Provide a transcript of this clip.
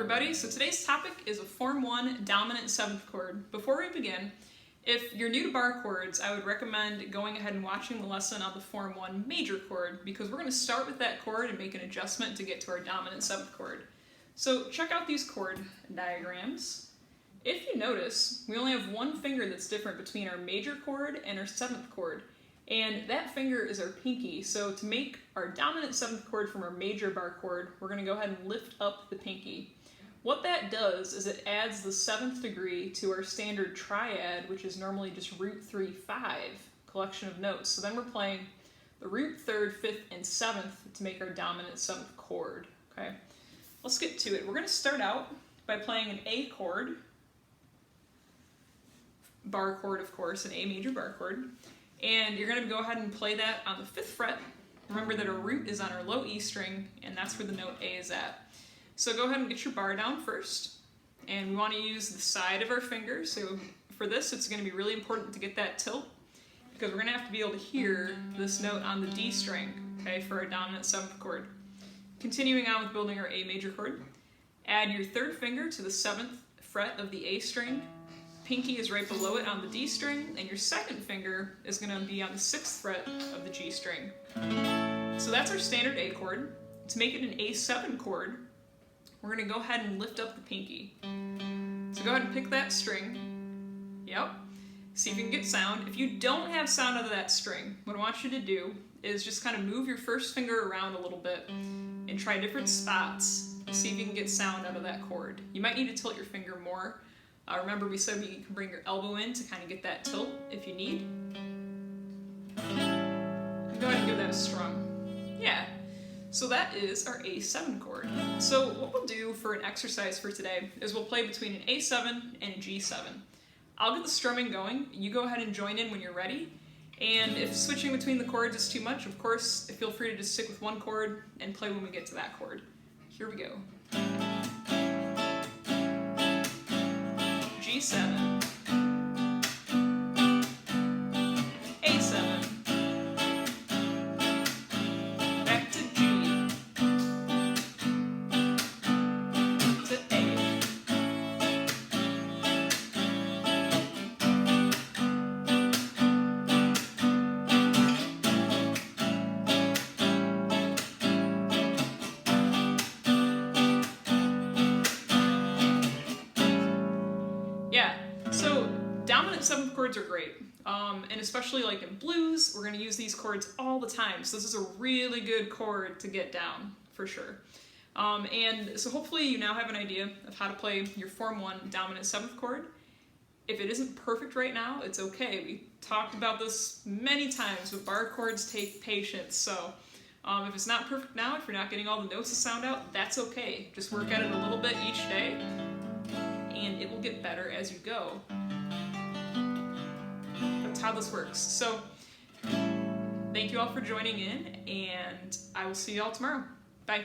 everybody. So today's topic is a Form 1 dominant 7th chord. Before we begin, if you're new to bar chords, I would recommend going ahead and watching the lesson on the Form 1 major chord because we're going to start with that chord and make an adjustment to get to our dominant 7th chord. So check out these chord diagrams. If you notice, we only have one finger that's different between our major chord and our 7th chord. And that finger is our pinky, so to make our dominant 7th chord from our major bar chord, we're going to go ahead and lift up the pinky. What that does is it adds the 7th degree to our standard triad, which is normally just root 3, 5 collection of notes. So then we're playing the root 3rd, 5th, and 7th to make our dominant 7th chord. Okay, let's get to it. We're going to start out by playing an A chord, bar chord of course, an A major bar chord. And you're going to go ahead and play that on the 5th fret. Remember that our root is on our low E string, and that's where the note A is at. So go ahead and get your bar down first. And we want to use the side of our finger. So for this, it's going to be really important to get that tilt, because we're going to have to be able to hear this note on the D string, okay, for our dominant 7th chord. Continuing on with building our A major chord, add your 3rd finger to the 7th fret of the A string. Pinky is right below it on the D string, and your 2nd finger is going to be on the 6th fret of the G string. So that's our standard A chord. To make it an A7 chord, we're going to go ahead and lift up the pinky. So go ahead and pick that string. Yep. See if you can get sound. If you don't have sound out of that string, what I want you to do is just kind of move your 1st finger around a little bit and try different spots to see if you can get sound out of that chord. You might need to tilt your finger more. Remember we said you can bring your elbow in to kind of get that tilt if you need. And go ahead and give that a strum. Yeah. So that is our A7 chord. So what we'll do for an exercise for today is we'll play between an A7 and a G7. I'll get the strumming going. You go ahead and join in when you're ready. And if switching between the chords is too much, of course, feel free to just stick with one chord and play when we get to that chord. Here we go. G7, A7, back to G, to A, yeah, so dominant 7th chords are great, and especially like in blues, we're going to use these chords all the time, so this is a really good chord to get down, for sure. And so hopefully you now have an idea of how to play your Form 1 dominant 7th chord. If it isn't perfect right now, it's okay. We talked about this many times, but bar chords take patience, so if it's not perfect now, if you're not getting all the notes to sound out, that's okay. Just work at it a little bit each day, and it will get better as you go. That's how this works. So, thank you all for joining in, and I will see you all tomorrow. Bye.